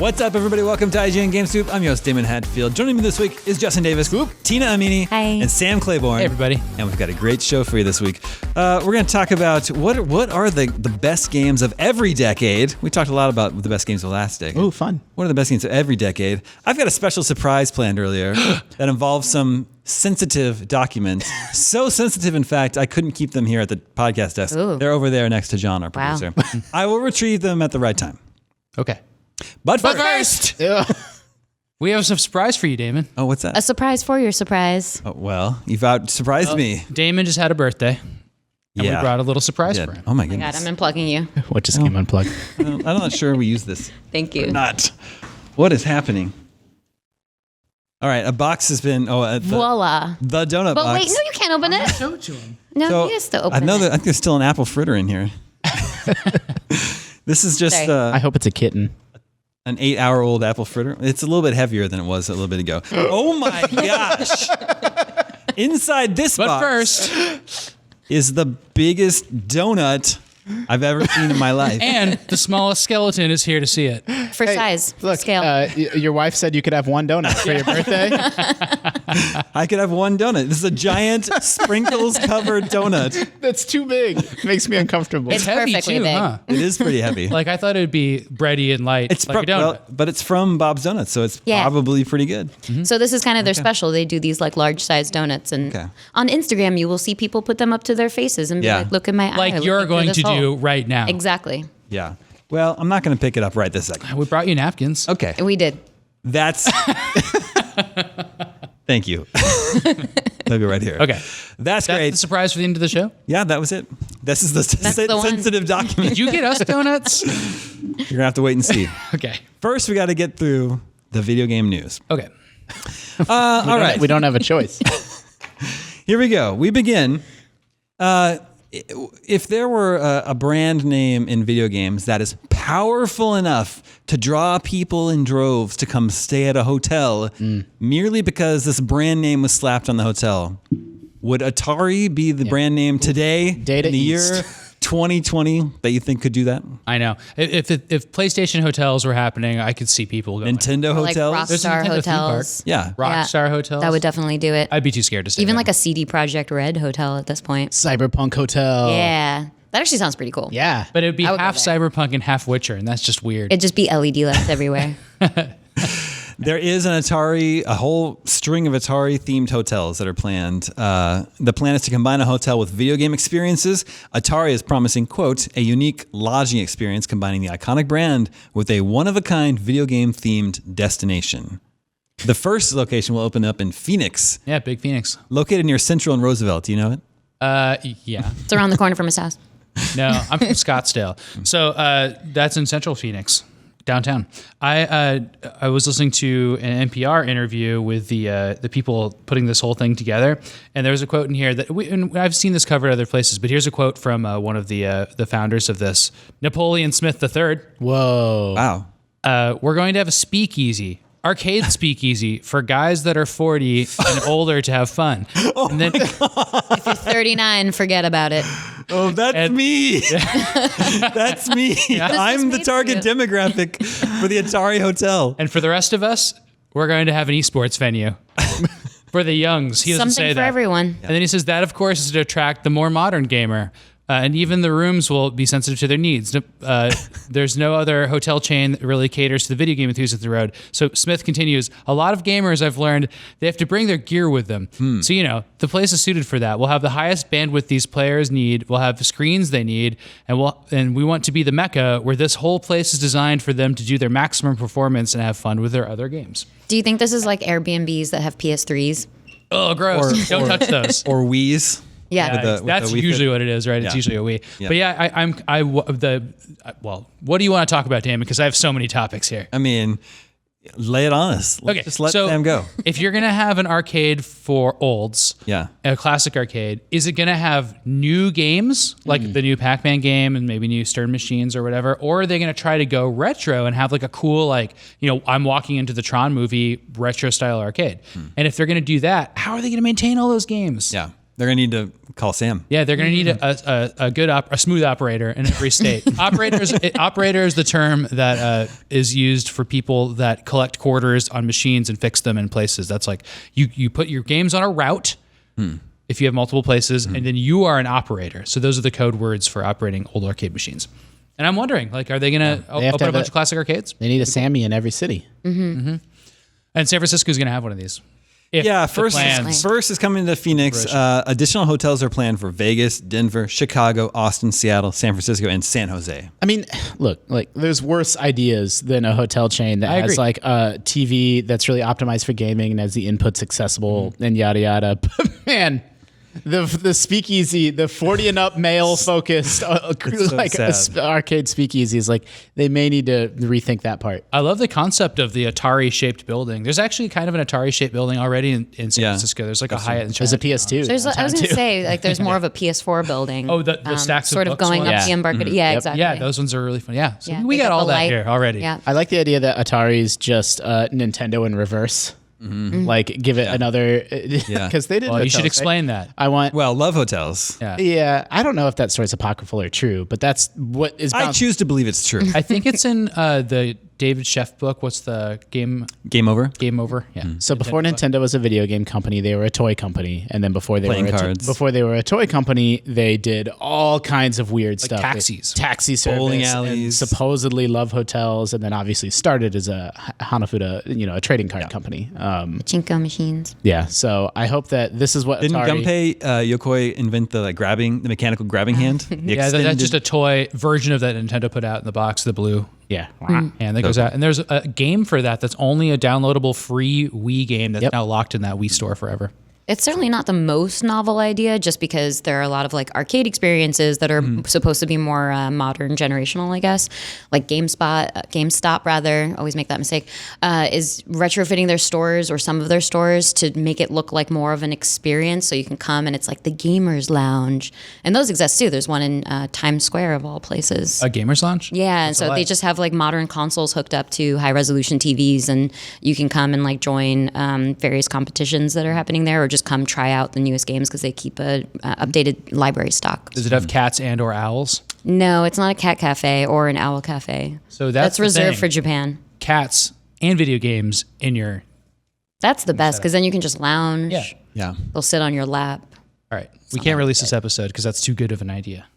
What's up, everybody? Welcome to IGN Game Soup. I'm your host, Damon Hatfield. Joining me this week is Justin Davis, Tina Amini, Hi. and Sam Claiborne. Hey, everybody. And we've got a great show for you this week. We're going to talk about what are the best games of every decade. We talked a lot about the best games of last decade. Oh, fun. What are the best games of every decade? I've got a special surprise planned earlier that involves some sensitive documents. So sensitive, in fact, I couldn't keep them here at the podcast desk. Ooh. They're over there next to John, our Wow. producer. I will retrieve them at the right time. Okay. But But first... first, we have some surprise for you, Damon. Oh, what's that? A surprise for your surprise. Oh, well, you've surprised me. Damon just had a birthday, and we brought a little surprise Yeah. for him. Oh my Oh my God, goodness. I'm unplugging you. What just came unplugged? I'm not sure we use this. Thank you. Not. What is happening? All right, a box has been. Voila. The donut But box. wait, no, you can't open it. Show it to him. No, So, you has to I open know it. that I think there's still an apple fritter in here. This is just Sorry. I hope it's a kitten. an 8-hour-old apple fritter. It's a little bit heavier than it was a little bit ago. Oh my gosh! Inside this But box first, is the biggest donut I've ever seen in my life. and the smallest skeleton is here to see it. For size, Look, scale. your wife said you could have one donut for your birthday. I could have one donut. This is a giant sprinkles-covered donut. That's too big. Makes me uncomfortable. It's Heavy perfectly too, big. huh? It is pretty heavy. Like I thought it would be bready and light, It's like a donut. but it's from Bob's Donuts, so it's Yeah. probably pretty good. So this is kind of their special. They do these like large size donuts, and Okay. on Instagram you will see people put them up to their faces and be Yeah. like, "Look at my eye." like look you're into going this to do hole." right now. Exactly. Yeah. Well, I'm not going to pick it up right this second. We brought you napkins. Okay. We did. That's. Thank you. They'll be right here. Okay. That's That's great. the surprise for the end of the show. Yeah, that was it. This is the the one. sensitive document. Did you get us donuts? You're going to have to wait and see. Okay. First, we got to get through the video game news. Okay. All right. We don't have a choice. Here we go. We begin. If there were a brand name in video games that is powerful enough to draw people in droves to come stay at a hotel merely because this brand name was slapped on the hotel, would Atari be the brand name today Data in the East. year 2020 that you think could do that? I know. If PlayStation hotels were happening, I could see people going. Nintendo Like hotels? There's a Rockstar Nintendo theme park. hotels. Yeah. Rockstar hotels. That would definitely do it. I'd be too scared to say Even that. like a CD Projekt Red hotel at this point. Cyberpunk Hotel. Yeah. That actually sounds pretty cool. Yeah. But it would be I would go half there. Cyberpunk and half Witcher, and that's just weird. It'd just be LED lights everywhere. There is a whole string of Atari themed hotels that are planned. The plan is to combine a hotel with video game experiences. Atari is promising, quote, a unique lodging experience combining the iconic brand with a one-of-a-kind video game themed destination. The first location will open up in Phoenix, Yeah, Big Phoenix. located near Central and Roosevelt. Do you know it? Yeah. It's around the corner from his house. No, I'm from Scottsdale. So that's in Central Phoenix, downtown. I was listening to an NPR interview with the people putting this whole thing together, and there was a quote in here that and I've seen this covered other places, but here's a quote from one of the founders of this, Napoleon Smith III. Whoa. Wow. We're going to have a speakeasy. Arcade speakeasy for guys that are 40 and older to have fun. And then, If you're 39, forget about it. Oh, that's me. That's me. I'm the made for target you. demographic for the Atari Hotel. and for the rest of us, we're going to have an esports venue for the youngs. He doesn't Something say for that. everyone. And then he says that, of course, is to attract the more modern gamer. And even the rooms will be sensitive to their needs. There's no other hotel chain that really caters to the video game enthusiast at the road. So Smith continues, a lot of gamers I've learned, they have to bring their gear with them. So, the place is suited for that. We'll have the highest bandwidth these players need. We'll have the screens they need. And we want to be the mecca where this whole place is designed for them to do their maximum performance and have fun with their other games. Do you think this is like Airbnbs that have PS3s? Oh, gross. Don't touch those. Or Wii's. Yeah. With the That's Wii Fit. usually what it is, right? It's Yeah. usually a Wii. Yeah. But yeah, what do you want to talk about, Damon? Because I have so many topics here. I mean, lay it on us. Okay, Just let so Sam go. If you're gonna have an arcade for olds, Yeah. a classic arcade, is it gonna have new games like the new Pac-Man game and maybe new Stern machines or whatever, or are they gonna try to go retro and have like a cool I'm walking into the Tron movie retro style arcade? And if they're gonna do that, how are they gonna maintain all those games? Yeah. They're gonna need to call Sam. Yeah, they're going to need a good a smooth operator in every state. Operator is the term that is used for people that collect quarters on machines and fix them in places. That's like you put your games on a route if you have multiple places, and then you are an operator. So those are the code words for operating old arcade machines. And I'm wondering, like, are they going to open a bunch of classic arcades? They need a Sammy in every city. And San Francisco is going to have one of these. First is coming to Phoenix. Additional hotels are planned for Vegas, Denver, Chicago, Austin, Seattle, San Francisco, and San Jose. I mean, look, like there's worse ideas than a hotel chain that has like a TV that's really optimized for gaming and has the inputs accessible and yada yada. But man, the speakeasy, the 40 and up male focused arcade speakeasy is like they may need to rethink that part. I love the concept of the Atari shaped building. There's actually kind of an Atari shaped building already in San Francisco. There's like a Hyatt in There's a PS2. I was going to say, like, there's more of a PS4 building. Oh, the stacks sort of of going ones? up the embarcadero. Yeah, exactly. Yeah, those ones are really fun. Yeah, so Yeah, we they got all the that light. here already. Yeah. I like the idea that Atari's just Nintendo in reverse. Like give it another because they did. Well, you should hotels, explain that. I want. Well, love hotels. Yeah, I don't know if that story's apocryphal or true, but that's what is. I choose to believe it's true. I think it's in the David Sheff book. What's the game? Game over. Game Over. Yeah. So before Nintendo was a video game company, they were a toy company, and then before they were a toy company, they did all kinds of weird stuff. taxis. Taxi service, Bowling and alleys. supposedly love hotels, and then obviously started as a Hanafuda, a trading card company. Chinko machines. Yeah. So I hope that this is what Didn't Atari. Gunpei Yokoi invent the the mechanical grabbing hand? The Yeah, that's just a toy version of that Nintendo put out in the box, the blue Yeah. hand that goes out. And there's a game for that's only a downloadable free Wii game that's now locked in that Wii store forever. It's certainly not the most novel idea, just because there are a lot of like arcade experiences that are supposed to be more modern, generational, I guess. Like GameStop rather, always make that mistake, is retrofitting their stores or some of their stores to make it look like more of an experience. So you can come and it's like the Gamers Lounge, and those exist too. There's one in Times Square of all places. A Gamers Lounge? Yeah, and so they just have like modern consoles hooked up to high resolution TVs, and you can come and like join various competitions that are happening there, or just come try out the newest games because they keep a updated library stock. Does it have cats and or owls? No, it's not a cat cafe or an owl cafe. So that's the reserved thing. for Japan. Cats and video games in your... That's the best because then you can just lounge. Yeah. They'll sit on your lap. All right. We can't release this episode because that's too good of an idea.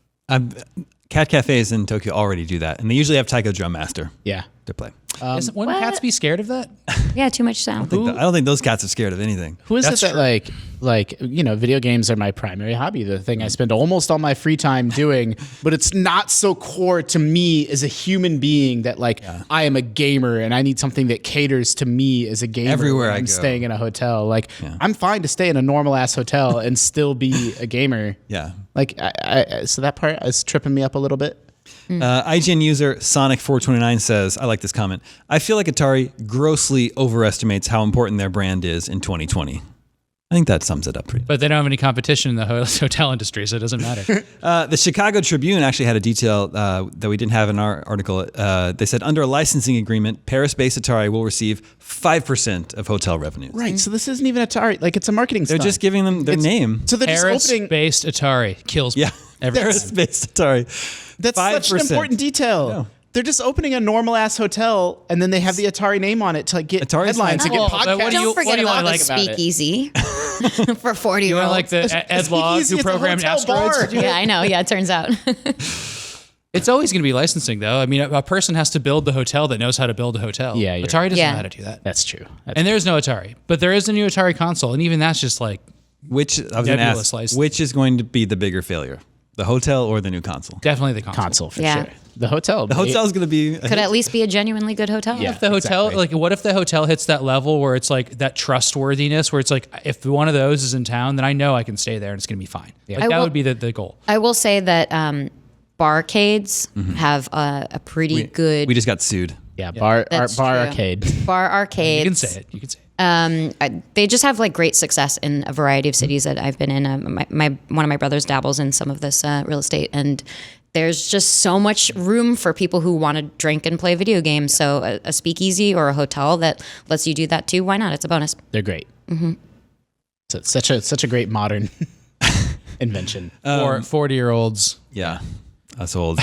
Cat cafes in Tokyo already do that, and they usually have Taiko Drum Master Yeah. to play. Wouldn't cats be scared of that? Yeah, too much sound. I don't think those cats are scared of anything. Who is That's it that video games are my primary hobby, the thing I spend almost all my free time doing, but it's not so core to me as a human being that I am a gamer and I need something that caters to me as a gamer. Everywhere when I I'm go. staying in a hotel. I'm fine to stay in a normal ass hotel and still be a gamer. Yeah. So that part is tripping me up a little bit. IGN user Sonic429 says, I like this comment. I feel like Atari grossly overestimates how important their brand is in 2020. I think that sums it up pretty. But they don't have any competition in the hotel industry, so it doesn't matter. The Chicago Tribune actually had a detail that we didn't have in our article. They said under a licensing agreement, Paris-based Atari will receive 5% of hotel revenues. Right. So this isn't even Atari. It's a marketing They're stunt. just giving them their name. So they're just opening. Paris-based Atari kills me. Yeah, Every time. Paris-based Atari. That's such an 5%. important detail. Yeah. They're just opening a normal ass hotel, and then they have the Atari name on it to get Atari's headlines and fine. get Well, but podcasts. what do you- Don't forget you about want, the like, speakeasy for 40 You year want olds. like the Ed Log Speakeasy, who it's a programmed hotel asteroids? bar. Yeah, I know. Yeah, it turns out. It's always going to be licensing, though. I mean, a person has to build the hotel that knows how to build a hotel. Yeah, you're Atari doesn't Yeah. know how to do that. That's true. And there's no Atari, but there is a new Atari console, and even that's just like Which I was going to Nebulous ask, license. which is going to be the bigger failure, the hotel or the new console? definitely the console. console for Yeah. sure. The hotel. The hotel is going to be. Could at least be a genuinely good hotel. Yeah. If the hotel, Exactly. what if the hotel hits that level where it's like that trustworthiness, where it's like, if one of those is in town, then I know I can stay there and it's going to be fine. Like, I that will- would be the goal. I will say that barcades have a pretty good We just got sued. Yeah, bar That's true. arcade. bar arcades. You can say it. You can say it. They just have like great success in a variety of cities that I've been in. One of my brothers dabbles in some of this real estate, and there's just so much room for people who want to drink and play video games. So a speakeasy or a hotel that lets you do that too, why not? It's a bonus. They're great. Mm-hmm. So it's such a great modern invention. For 40-year-olds. Yeah, that's old.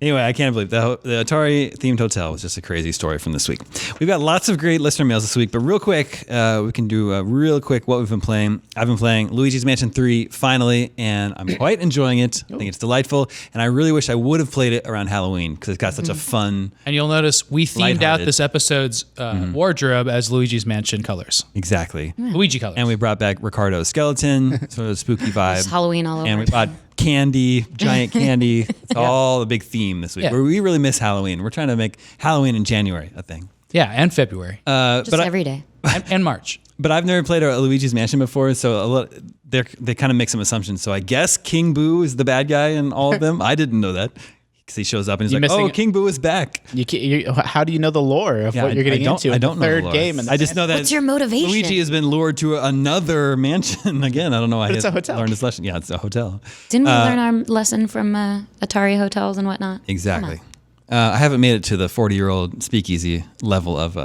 Anyway, I can't believe the Atari themed hotel was just a crazy story from this week. We've got lots of great listener mails this week, but real quick, we can do real quick what we've been playing. I've been playing Luigi's Mansion 3 finally, and I'm quite enjoying it. I think it's delightful, and I really wish I would have played it around Halloween because it's got such a fun. And you'll notice we themed out this episode's wardrobe as Luigi's Mansion colors. Exactly. Luigi colors. And we brought back Ricardo's skeleton, sort of a spooky vibe. It's Halloween all over. And we bought candy, giant candy. It's all the big theme this week. Yeah. We really miss Halloween. We're trying to make Halloween in January a thing. Yeah, and February. Just every day. And March. But I've never played a Luigi's Mansion before, so they kind of make some assumptions. So I guess King Boo is the bad guy in all of them. I didn't know that. Because he shows up and he's like, King Boo is back. How do you know the lore of what you're getting into? I don't know third the lore. game. I just know that What's your motivation? Luigi has been lured to another mansion again. I don't know why. But it's a hotel. Learned his lesson. Yeah, it's a hotel. Didn't we learn our lesson from Atari hotels and whatnot? Exactly. I haven't made it to the 40-year-old speakeasy level of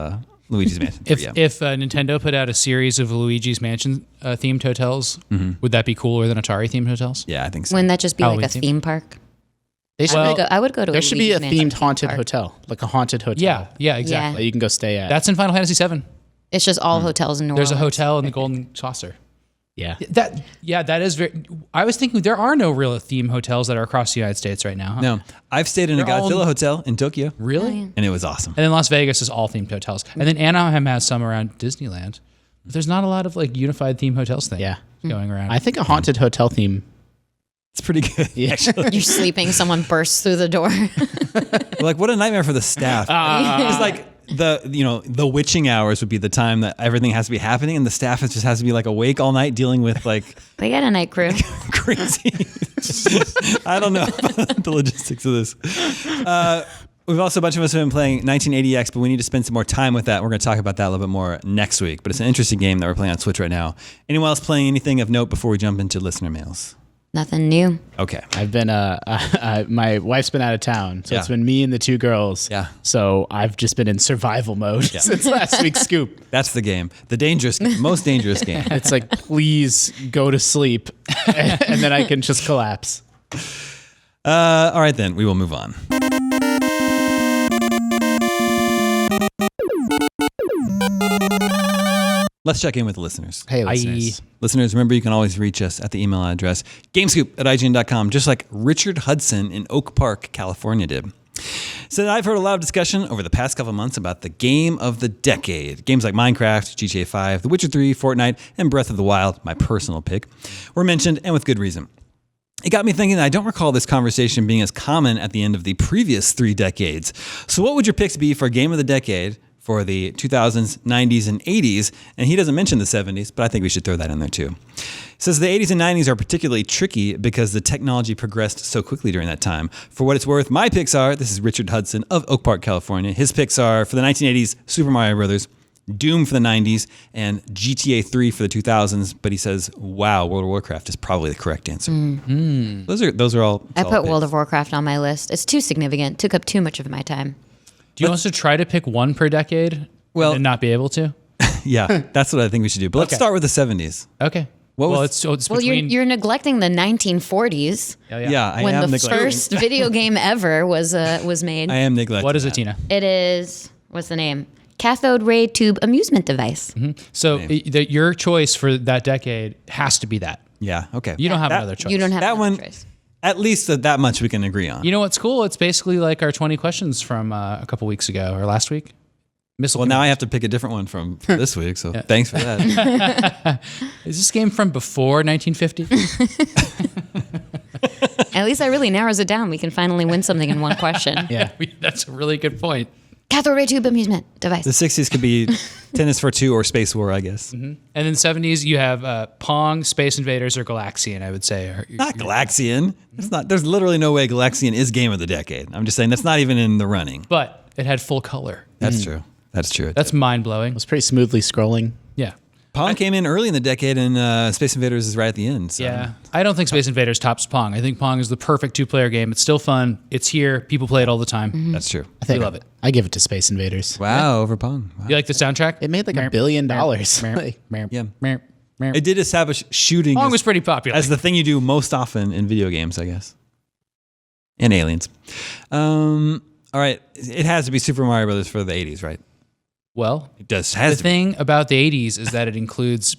Luigi's Mansion. If Nintendo put out a series of Luigi's Mansion themed hotels, would that be cooler than Atari themed hotels? Yeah, I think so. Wouldn't that just be Halloween like a theme? theme park? They should I would go to. there should be a Luigi's Mansion themed haunted park. hotel, like a haunted hotel. Yeah, exactly. That you can go stay at. That's in Final Fantasy VII. It's just all hotels in New There's a Orleans. hotel in the Golden Saucer. yeah. That is very. I was thinking there are no real theme hotels that are across the United States right now. Huh? No, I've stayed in a They're all- Godzilla hotel in Tokyo. Really? And it was awesome. And then Las Vegas is all themed hotels. And then Anaheim has some around Disneyland. But there's not a lot of like unified theme hotels thing going around. I think a haunted hotel theme. It's pretty good. Yeah. Actually. You're sleeping, someone bursts through the door. Like, what a nightmare for the staff. It's like the witching hours would be the time that everything has to be happening, and the staff just has to be like awake all night dealing with like They got a night crew. crazy. I don't know about the logistics of this. We've also, a bunch of us have been playing 1980X, but we need to spend some more time with that. We're going to talk about that a little bit more next week. But it's an interesting game that we're playing on Switch right now. Anyone else playing anything of note before we jump into listener mails? Nothing new. Okay. I've been my wife's been out of town, so it's Yeah. been me and the two girls. Yeah. So I've just been in survival mode since last week's scoop. That's the game. The dangerous game. Most dangerous game. It's like, please go to sleep, and then I can just collapse. All right, then. We will move on. Let's check in with the listeners. Hey, listeners. Listeners, remember you can always reach us at the email address gamescoop@ign.com, just like Richard Hudson in Oak Park, California did. Said, I've heard a lot of discussion over the past couple months about the game of the decade. Games like Minecraft, GTA 5, The Witcher 3, Fortnite, and Breath of the Wild, my personal pick, were mentioned, and with good reason. It got me thinking that I don't recall this conversation being as common at the end of the previous 3 decades. So what would your picks be for game of the decade for the 2000s, 90s, and 80s? And he doesn't mention the 70s, but I think we should throw that in there too. He says the 80s and 90s are particularly tricky because the technology progressed so quickly during that time. For what it's worth, my picks are, this is Richard Hudson of Oak Park, California. His picks are, for the 1980s, Super Mario Brothers, Doom for the 90s, and GTA 3 for the 2000s. But he says, wow, World of Warcraft is probably the correct answer. Those are all I solid put World picks. of Warcraft on my list. It's too significant. Took up too much of my time. Do you want us to try to pick one per decade and not be able to? Yeah, that's what I think we should do. But let's Okay. start with the 70s. Okay. What well, was- it's Well, between... you're neglecting the 1940s Yeah, I when am the neglecting. first video game ever was made. I am neglecting. What is it, that. Tina? It is, what's the name? Cathode ray tube amusement device. So your choice for that decade has to be that. Yeah, okay. You don't have That- another choice. You don't have That another one, choice. at least that much we can agree on. You know what's cool? It's basically like our 20 questions from a couple weeks ago or last week. Missile Well, now I have to pick a different one from this week, so thanks for that. Is this game from before 1950? At least that really narrows it down. We can finally win something in one question. Yeah. That's a really good point. Cathode ray tube amusement device. The 60s could be Tennis for Two or Space War, I guess. And in the 70s, you have Pong, Space Invaders, or Galaxian, I would say. Not Galaxian. It's not. There's literally no way Galaxian is game of the decade. I'm just saying that's not even in the running. But it had full color. That's true. That's true. That's mind-blowing. It was pretty smoothly scrolling. Yeah. Pong came in early in the decade, and Space Invaders is right at the end. So. Yeah. I don't think Space Invaders tops Pong. I think Pong is the perfect two-player game. It's still fun. It's here. People play it all the time. That's true. We love it. I give it to Space Invaders. Wow, over Pong. Wow. You like the soundtrack? It made like $1 billion. Like, Yeah. It did establish shooting Pong was pretty popular. as the thing you do most often in video games, I guess. And Aliens. All right. It has to be Super Mario Brothers for the 80s, right? Well, It does. the Has to be. thing about the 80s is that it includes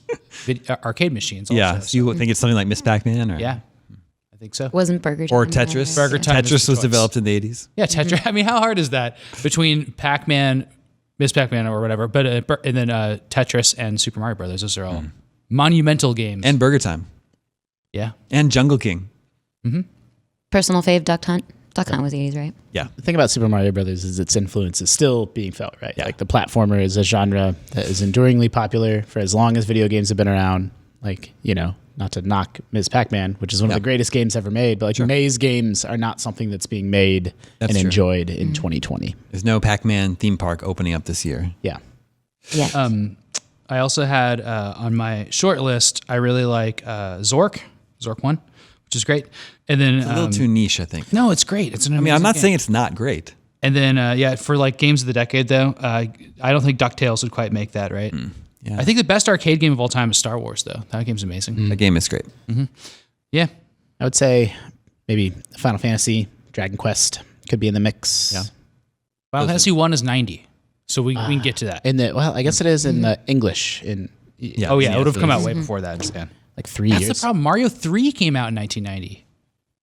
arcade machines also. Yeah. So you would think it's something like Miss Pac-Man? Or, Yeah, I think so. Wasn't Burger Time Or Tetris. Burger Time is Tetris the was choice. developed in the 80s. Yeah, Tetris. I mean, how hard is that between Pac-Man, Miss Pac-Man, or whatever? But and then Tetris and Super Mario Brothers. Those are all monumental games. And Burger Time. yeah, And Jungle King. Personal fave, Duck Hunt. Duck Hunt was the 80s, right? Yeah. The thing about Super Mario Brothers is its influence is still being felt, right? Yeah. Like the platformer is a genre that is enduringly popular for as long as video games have been around. Like, not to knock Ms. Pac-Man, which is one of the greatest games ever made, but maze games are not something that's being made That's and true. enjoyed in 2020. There's no Pac-Man theme park opening up this year. Yeah. Yeah. I also had on my short list. I really like Zork 1, which is great. And then It's a little too niche, I think. no, it's great. It's an amazing I'm not game. saying it's not great. And then for like games of the decade though, I don't think DuckTales would quite make that, right? Yeah. I think the best arcade game of all time is Star Wars though. That game's amazing. The game is great. Yeah. I would say maybe Final Fantasy, Dragon Quest could be in the mix. Yeah. Final Fantasy 1 is 90. So we can get to that. I guess it is in the English in Yeah. Oh yeah, it would have come out please. way before that. Yeah. like 3 That's years. the problem. Mario 3 came out in 1990.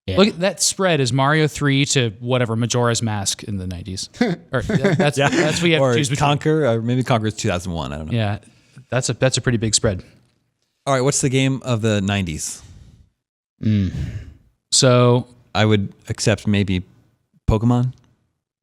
Yeah. Look at that spread is Mario 3 to whatever Majora's Mask in the 90s. Or that's what you have Or to choose between. Conquer, or maybe Conquer is 2001. I don't know. Yeah. That's a pretty big spread. All right. What's the game of the 90s? So I would accept maybe Pokemon.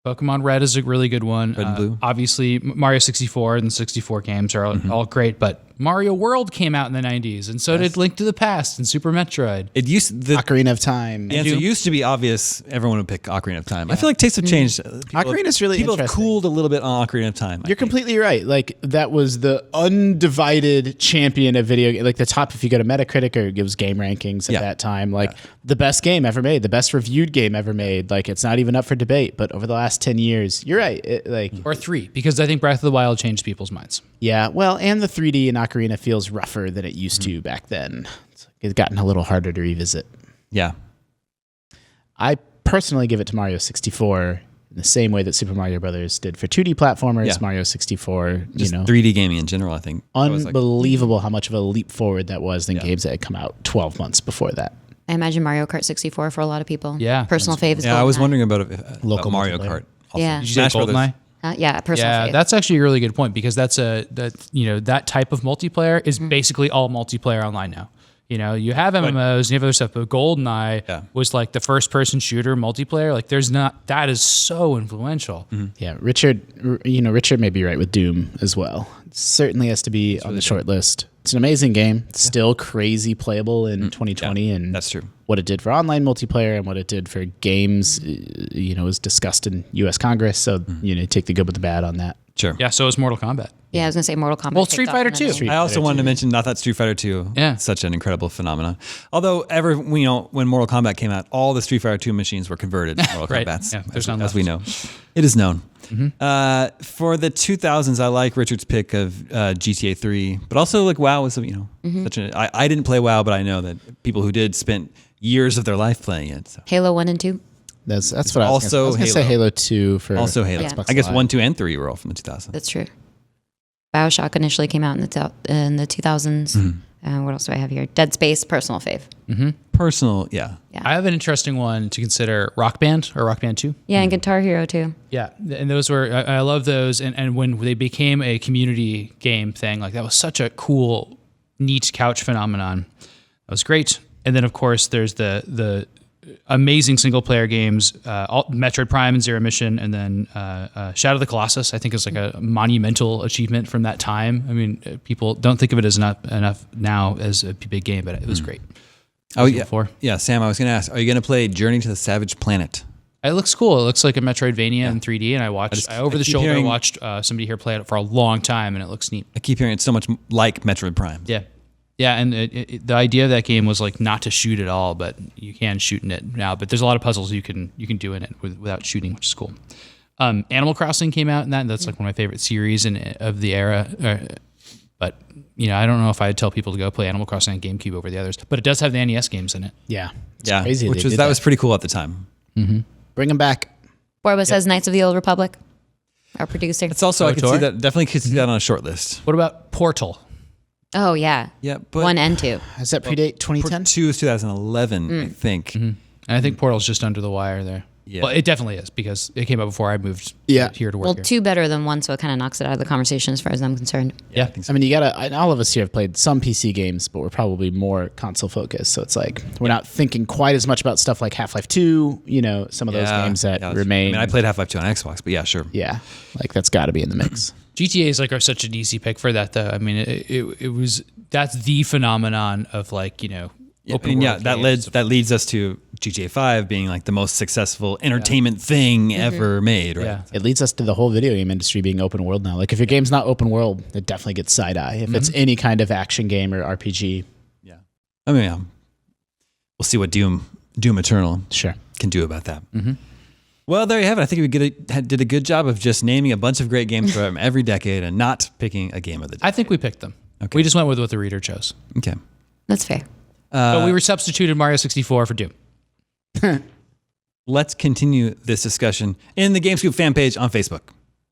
Pokemon Red is a really good one. Red and Blue. Obviously, Mario 64 and the 64 games are all great, but Mario World came out in the 90s, and so did Link to the Past and Super Metroid. It used the Ocarina of Time. answer used to be obvious. Everyone would pick Ocarina of Time. I feel like tastes have changed. Ocarina's really people have interesting. cooled a little bit on Ocarina of Time. You're completely right. Like that was the undivided champion of video. Like the top, if you go to Metacritic or it gives game rankings at that time, like the best game ever made, the best reviewed game ever made. Like it's not even up for debate. But over the last 10 years, you're right. Or 3, because I think Breath of the Wild changed people's minds. Yeah. Well, and the 3D in Ocarina feels rougher than it used to back then. It's gotten a little harder to revisit. Yeah. I personally give it to Mario 64 in the same way that Super Mario Brothers did for 2D platformers. Yeah. Mario 64, Just 3D gaming in general, I think. That was like- unbelievable how much of a leap forward that was than games that had come out 12 months before that. I imagine Mario Kart 64 for a lot of people. Yeah. Personal fave is yeah, I was GoldenEye. wondering about Local Mario multiplayer. Kart. Also. Yeah. Did you say Smash Brothers. GoldenEye? Yeah, personal Yeah, fave. that's actually a really good point because that type of multiplayer is basically all multiplayer online now. You have MMOs and you have other stuff, but GoldenEye was like the first person shooter multiplayer. Like that is so influential. Yeah, Richard may be right with Doom as well. It certainly has to be on the short list. It's an amazing game. It's still crazy playable in 2020, and That's true. what it did for online multiplayer and what it did for games, was discussed in U.S. Congress. So take the good with the bad on that. Sure. Yeah, so is Mortal Kombat. Yeah, I was gonna say Mortal Kombat. Well, kicked Street off Fighter in the 2. 90s. I also wanted to mention not that Street Fighter 2. Yeah. Such an incredible phenomenon. Although when Mortal Kombat came out, all the Street Fighter 2 machines were converted to Mortal Right. Kombats. Yeah, there's as, none as left. we know. It is known. For the 2000s, I like Richard's pick of GTA 3, but also like WoW was such a. I didn't play WoW, but I know that people who did spent years of their life playing it. So. Halo 1 and 2. That's what I was Also going to say. Halo. Halo 2 for Also Halo. Yeah. Xbox I guess Live. 1, 2, and 3 were all from the 2000s. That's true. BioShock initially came out in the 2000s. What else do I have here? Dead Space, personal fave. Personal, yeah. Yeah. I have an interesting one to consider: Rock Band or Rock Band 2. Yeah, and Guitar Hero too. Yeah, and those were I love those, and when they became a community game thing, like that was such a cool, neat couch phenomenon. That was great. And then of course there's the amazing single player games, Metroid Prime and Zero Mission, and then Shadow of the Colossus. I think is like a monumental achievement from that time. I mean, people don't think of it as enough now as a big game, but it was great. Oh yeah, Before. yeah. Sam, I was going to ask, are you going to play Journey to the Savage Planet? It looks cool. It looks like a Metroidvania in 3D, and I over the keep shoulder hearing- watched somebody here play it for a long time, and it looks neat. I keep hearing it's so much like Metroid Prime. Yeah. Yeah, and the idea of that game was like not to shoot at all, but you can shoot in it now. But there's a lot of puzzles you can do in it without shooting, which is cool. Animal Crossing came out in that. And that's like one of my favorite series of the era. But I don't know if I'd tell people to go play Animal Crossing on GameCube over the others. But it does have the NES games in it. Yeah. It's Yeah, crazy which they was did that was pretty cool at the time. Bring them back. Borba says Knights of the Old Republic, our producer. It's also I could see KOTOR? that definitely could see that on a short list. What about Portal? Oh, yeah. Yeah, but 1 and 2. Does that predate 2010? 2 is 2011, I think. And I think Portal's just under the wire there. Yeah. Well, it definitely is because it came out before I moved Yeah. here to work Well, here. 2 better than 1, so it kind of knocks it out of the conversation as far as I'm concerned. Yeah. I think so. I mean, you gotta. All of us here have played some PC games, but we're probably more console focused. So it's like we're not thinking quite as much about stuff like Half-Life 2. Some of those games that remain. I mean, I played Half-Life 2 on Xbox, but yeah, sure. Yeah, like that's got to be in the mix. GTA is like such an easy pick for that, though. I mean, that's the phenomenon of open world games. that leads us to GTA 5 being like the most successful entertainment thing ever made, right? Yeah. It leads us to the whole video game industry being open world now. Like if your game's not open world, it definitely gets side eye. If it's any kind of action game or RPG, Yeah. I mean, we'll see what Doom Eternal sure. can do about that. Well, there you have it. I think we did a good job of just naming a bunch of great games from every decade and not picking a game of the decade. I think we picked them. Okay. We just went with what the reader chose. Okay. That's fair. But we were substituted Mario 64 for Doom. Let's continue this discussion in the GameScoop fan page on Facebook.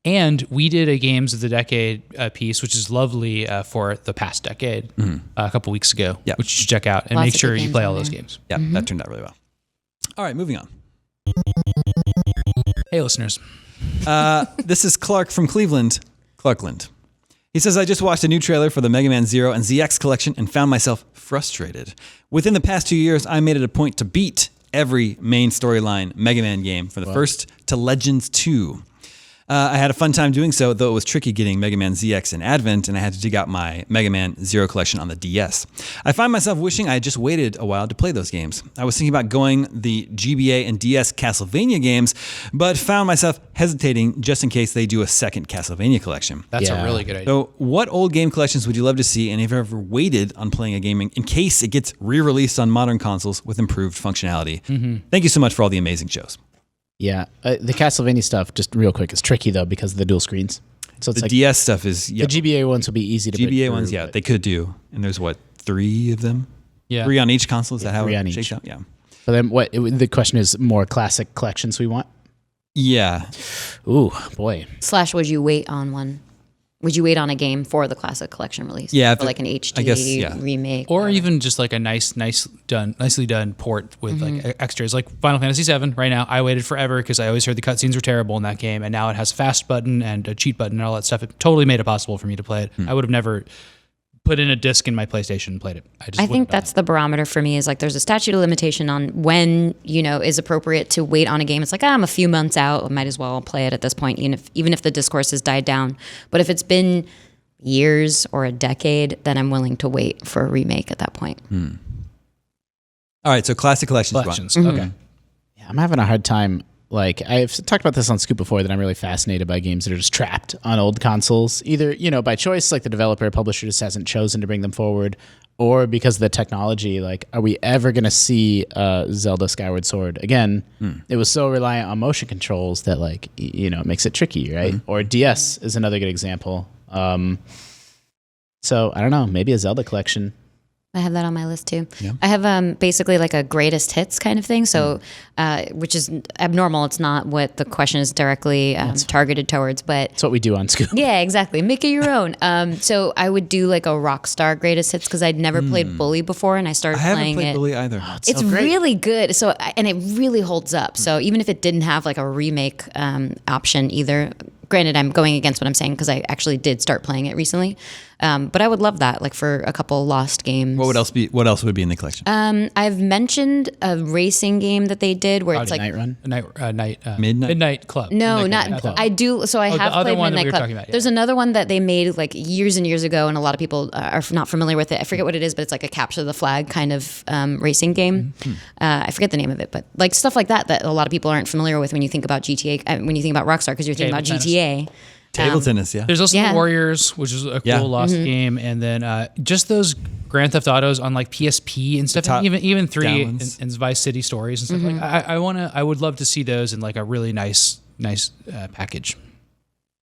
And we did a Games of the Decade piece, which is lovely for the past decade, a couple weeks ago, Yeah. which you should check out and Lots make of sure good you games play on all there. those games. Yeah, that turned out really well. All right, moving on. Hey, listeners. This is Clark from Cleveland, Clarkland. He says, I just watched a new trailer for the Mega Man Zero and ZX collection and found myself frustrated. Within the past 2 years, I made it a point to beat every main storyline Mega Man game from the first to Legends 2. I had a fun time doing so, though it was tricky getting Mega Man ZX in Advent, and I had to dig out my Mega Man Zero collection on the DS. I find myself wishing I had just waited a while to play those games. I was thinking about going the GBA and DS Castlevania games, but found myself hesitating just in case they do a second Castlevania collection. That's Yeah. a really good idea. So, what old game collections would you love to see, and have you ever waited on playing a game in case it gets re-released on modern consoles with improved functionality? Thank you so much for all the amazing shows. Yeah, the Castlevania stuff, just real quick, is tricky though because of the dual screens. So it's The like DS stuff is the GBA ones will be easy to break GBA through, ones, yeah, but- they could do, and there's what 3 of them, Yeah. 3 on each console. Is that how 3 it on each. shakes out? Yeah, But then the question is more classic collections we want. yeah. Ooh, boy. / would you wait on one? Would you wait on a game for the classic collection release? Yeah, For like an HD I guess, yeah. remake. Or even just like a nicely done port with like extras, like Final Fantasy VII. Right now, I waited forever because I always heard the cutscenes were terrible in that game, and now it has a fast button and a cheat button and all that stuff. It totally made it possible for me to play it. I would have never put in a disc in my PlayStation and played it. I think that's the barometer for me is like there's a statute of limitation on when, is appropriate to wait on a game. It's like, I'm a few months out. I might as well play it at this point, even if the discourse has died down. But if it's been years or a decade, then I'm willing to wait for a remake at that point. All right, so classic collections. collections. Okay. Yeah, I'm having a hard time. Like I've talked about this on Scoop before, that I'm really fascinated by games that are just trapped on old consoles, either by choice, like the developer or publisher just hasn't chosen to bring them forward, or because of the technology. Like, are we ever going to see Zelda Skyward Sword again? It was so reliant on motion controls that it makes it tricky, right? Or DS is another good example. So I don't know, maybe a Zelda collection. I have that on my list too. Yeah. I have basically like a greatest hits kind of thing. So, which is abnormal. It's not what the question is directly targeted towards, but That's what we do on Scoop. yeah, exactly. Make it your own. So I would do like a Rockstar greatest hits because I'd never played Bully before, and I started I haven't playing played it. Bully either. It's really good. So, and it really holds up. So even if it didn't have like a remake option either, granted, I'm going against what I'm saying because I actually did start playing it recently. But I would love that, like for a couple lost games. What would be in the collection? I've mentioned a racing game that they did where it's like Night Run. Midnight Club. no, Midnight not Club. I do. So I the have other played one that we Midnight were Club. talking about, yeah. There's another one that they made like years and years ago, and a lot of people are not familiar with it. I forget what it is, but it's like a capture the flag kind of racing game. I forget the name of it, but like stuff like that a lot of people aren't familiar with when you think about GTA. When you think about Rockstar, because you're thinking Table about tennis. GTA. Table tennis, yeah. There's also Yeah. the Warriors, which is a cool Yeah. lost game, and then just those Grand Theft Autos on like PSP and stuff, top and even 3 down and, ones. and Vice City Stories and stuff. Like I would love to see those in like a really nice package.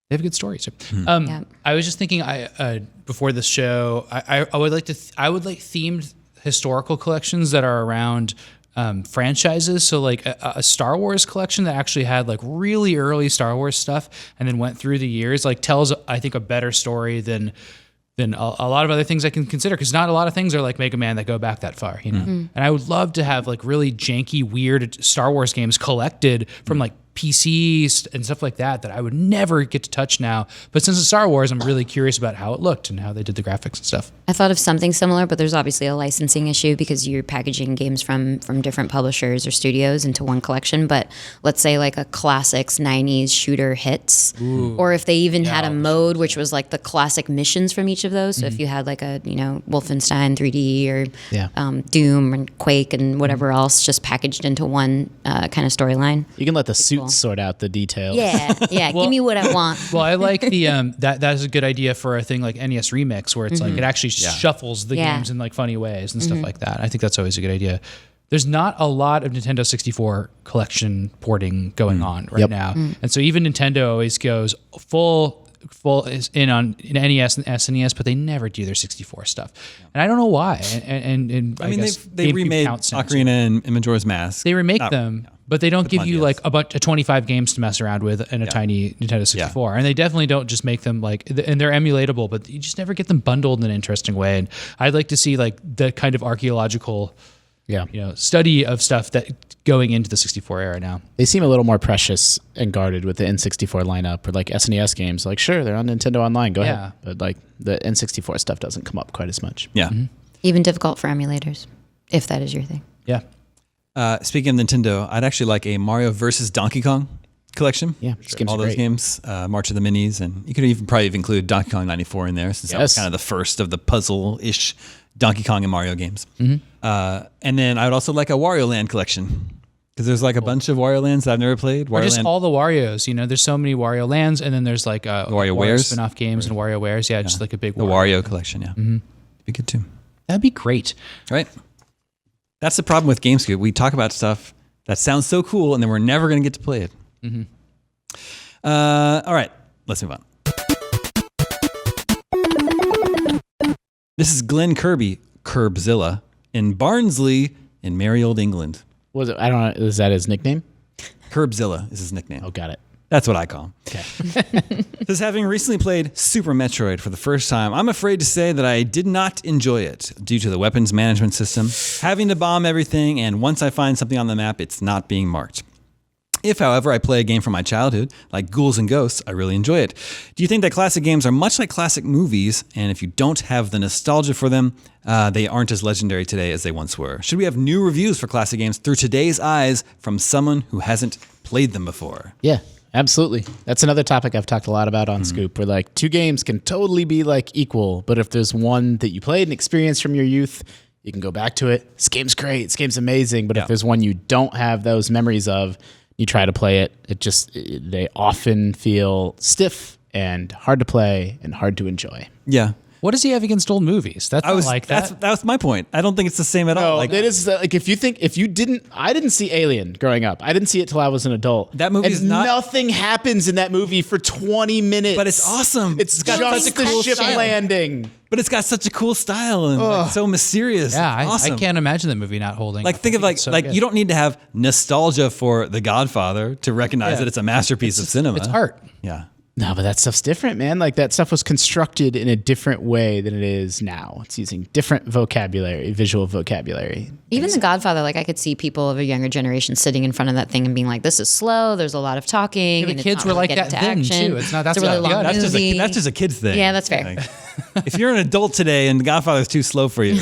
They have good stories. Yeah. I was just thinking, before this show, I would like I would like themed historical collections that are around franchises. So like a Star Wars collection that actually had like really early Star Wars stuff and then went through the years, like tells, I think, a better story than a lot of other things I can consider, because not a lot of things are like Mega Man that go back that far, you know. And I would love to have like really janky, weird Star Wars games collected from like PCs and stuff like that I would never get to touch now. But since it's Star Wars, I'm really curious about how it looked and how they did the graphics and stuff. I thought of something similar, but there's obviously a licensing issue because you're packaging games from different publishers or studios into one collection. But let's say like a classics 90s shooter hits, or if they even had a mode which was like the classic missions from each of those. So if you had like a Wolfenstein 3D or Doom and Quake and whatever else just packaged into one kind of storyline. You can let the suits sort out the details. Yeah, give me what I want. Well, I like the that is a good idea for a thing like NES Remix, where it's like it actually shuffles the games in like funny ways and stuff like that. I think that's always a good idea. There's not a lot of Nintendo 64 collection porting going on right now, and so even Nintendo always goes full is in on NES and SNES, but they never do their 64 stuff, and I don't know why. And I mean, they remade Ocarina and Majora's Mask. They remake them. But they don't give you like a bunch of 25 games to mess around with in a tiny Nintendo 64. And they definitely don't just make them like, and they're emulatable, but you just never get them bundled in an interesting way. And I'd like to see like the kind of archaeological study of stuff that going into the 64 era now. They seem a little more precious and guarded with the N64 lineup, or like SNES games. Like, sure, they're on Nintendo Online, go ahead. But like the N64 stuff doesn't come up quite as much. Yeah. Even difficult for emulators, if that is your thing. Yeah. Speaking of Nintendo, I'd actually like a Mario versus Donkey Kong collection. Yeah, all those games, March of the Minis, and you could probably include Donkey Kong 94 in there, since that was kind of the first of the puzzle-ish Donkey Kong and Mario games. And then I would also like a Wario Land collection, because there's like a bunch of Wario Lands that I've never played. Or just all the Warios, there's so many Wario Lands, and then there's like WarioWares spin-off games and WarioWares. Yeah, just like a big the Wario collection. Yeah, be good too. That'd be great, right? That's the problem with GameScoop. We talk about stuff that sounds so cool, and then we're never going to get to play it. All right, let's move on. This is Glenn Kirby, Curbzilla, in Barnsley in merry old England. Was it? I don't know. Is that his nickname? Curbzilla is his nickname. Oh, got it. That's what I call him. Okay. Says, having recently played Super Metroid for the first time, I'm afraid to say that I did not enjoy it due to the weapons management system, having to bomb everything, and once I find something on the map, it's not being marked. If, however, I play a game from my childhood, like Ghouls and Ghosts, I really enjoy it. Do you think that classic games are much like classic movies, and if you don't have the nostalgia for them, they aren't as legendary today as they once were? Should we have new reviews for classic games through today's eyes from someone who hasn't played them before? Yeah. Absolutely. That's another topic I've talked a lot about on Scoop, where like two games can totally be like equal, but if there's one that you played and experienced from your youth, you can go back to it. This game's great. This game's amazing. But if there's one you don't have those memories of, you try to play it, they often feel stiff and hard to play and hard to enjoy. Yeah. What does he have against old movies? That was my point. I don't think it's the same at all. Like, it is like I didn't see Alien growing up. I didn't see it till I was an adult. That movie is not. Nothing happens in that movie for 20 minutes. But it's awesome. It's got just the cool ship style. landing. But it's got such a cool style and like, so mysterious. Yeah, it's awesome. I can't imagine that movie not holding. Like, think of you don't need to have nostalgia for The Godfather to recognize that it's a masterpiece of cinema. It's art. Yeah. No, but that stuff's different, man. Like, that stuff was constructed in a different way than it is now. It's using different vocabulary, visual vocabulary. Even The Godfather, like I could see people of a younger generation sitting in front of that thing and being like, "This is slow. There's a lot of talking." Yeah, and the kids it's were not like really that getting to then action. too. It's not. That's It's a really long That's movie. just a kid's thing. Yeah, that's fair. Like, if you're an adult today and The Godfather's too slow for you,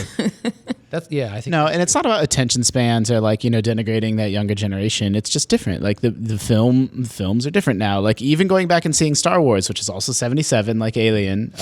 I think No, and it's not about attention spans or like, denigrating that younger generation. It's just different. Like the films are different now. Like even going back and seeing Star Wars, which is also 77, like Alien,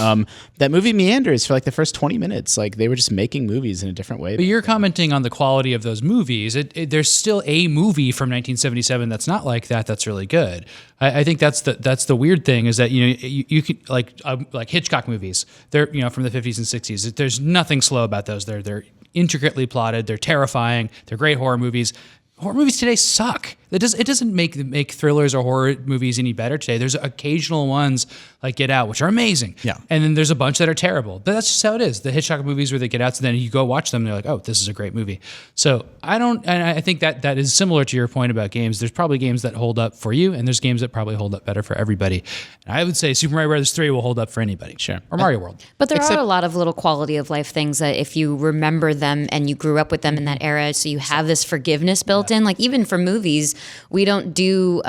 that movie meanders for like the first 20 minutes. Like they were just making movies in a different way. But you're commenting on the quality of those movies. There's still a movie from 1977 that's not like that. That's really good. I think that's the weird thing is that you can like Hitchcock movies. They're from the 50s and 60s. There's nothing slow about those. They're intricately plotted. They're terrifying. They're great horror movies. horror movies today suck. It doesn't make thrillers or horror movies any better today. There's occasional ones like Get Out, which are amazing. Yeah. And then there's a bunch that are terrible. But that's just how it is. The Hitchcock movies where they get out, so then you go watch them and they're like, oh, this is a great movie. So I think that is similar to your point about games. There's probably games that hold up for you, and there's games that probably hold up better for everybody. And I would say Super Mario Bros. 3 will hold up for anybody. Sure. Or Mario World. But there are a lot of little quality of life things that if you remember them and you grew up with them in that era, so you have this forgiveness built in. Like even for movies, we don't do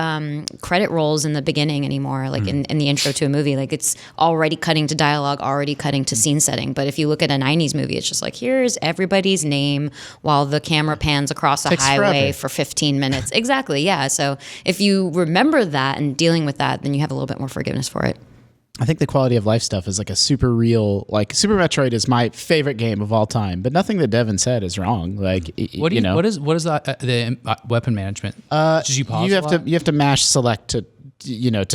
credit rolls in the beginning anymore, like in the intro to a movie. Like it's already cutting to dialogue, already cutting to scene setting. But if you look at a 90s movie, it's just like, here's everybody's name while the camera pans across a highway for 15 minutes. Exactly, yeah. So if you remember that and dealing with that, then you have a little bit more forgiveness for it. I think the quality of life stuff is like a super real, like Super Metroid is my favorite game of all time, but nothing that Devin said is wrong. Like, what is the weapon management? Just you pause. You have to mash select to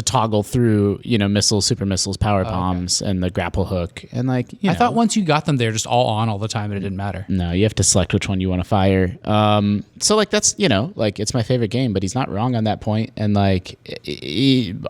toggle through, missiles, super missiles, power bombs, and the grapple hook. And like, I thought once you got them, they're just all on all the time and it didn't matter. No, you have to select which one you want to fire. So like that's, like it's my favorite game, but he's not wrong on that point. And like,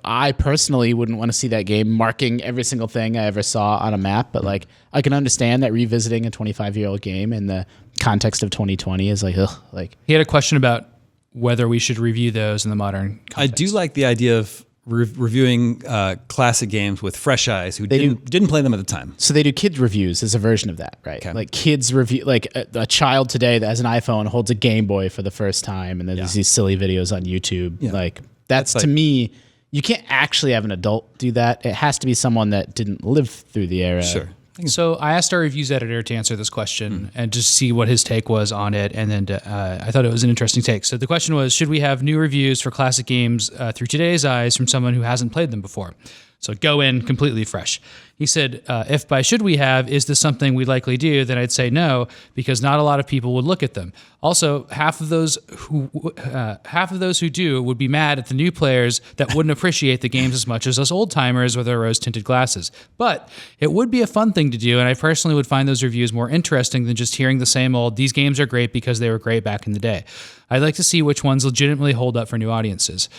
I personally wouldn't want to see that game marking every single thing I ever saw on a map. But like, I can understand that revisiting a 25-year-old game in the context of 2020 is like, ugh, like. He had a question about whether we should review those in the modern context. I do like the idea of reviewing classic games with fresh eyes who didn't play them at the time. So they do kids reviews as a version of that, right? Okay. Like kids review, like a child today that has an iPhone holds a Game Boy for the first time, and then there's these silly videos on YouTube. Yeah. Like that's to me, you can't actually have an adult do that. It has to be someone that didn't live through the era. Sure. So I asked our reviews editor to answer this question and just see what his take was on it. And then I thought it was an interesting take. So the question was, should we have new reviews for classic games through today's eyes from someone who hasn't played them before? So go in completely fresh. He said, if by should we have, is this something we'd likely do, then I'd say no, because not a lot of people would look at them. Also, half of those who do would be mad at the new players that wouldn't appreciate the games as much as us old timers with our rose-tinted glasses. But it would be a fun thing to do, and I personally would find those reviews more interesting than just hearing the same old, these games are great because they were great back in the day. I'd like to see which ones legitimately hold up for new audiences.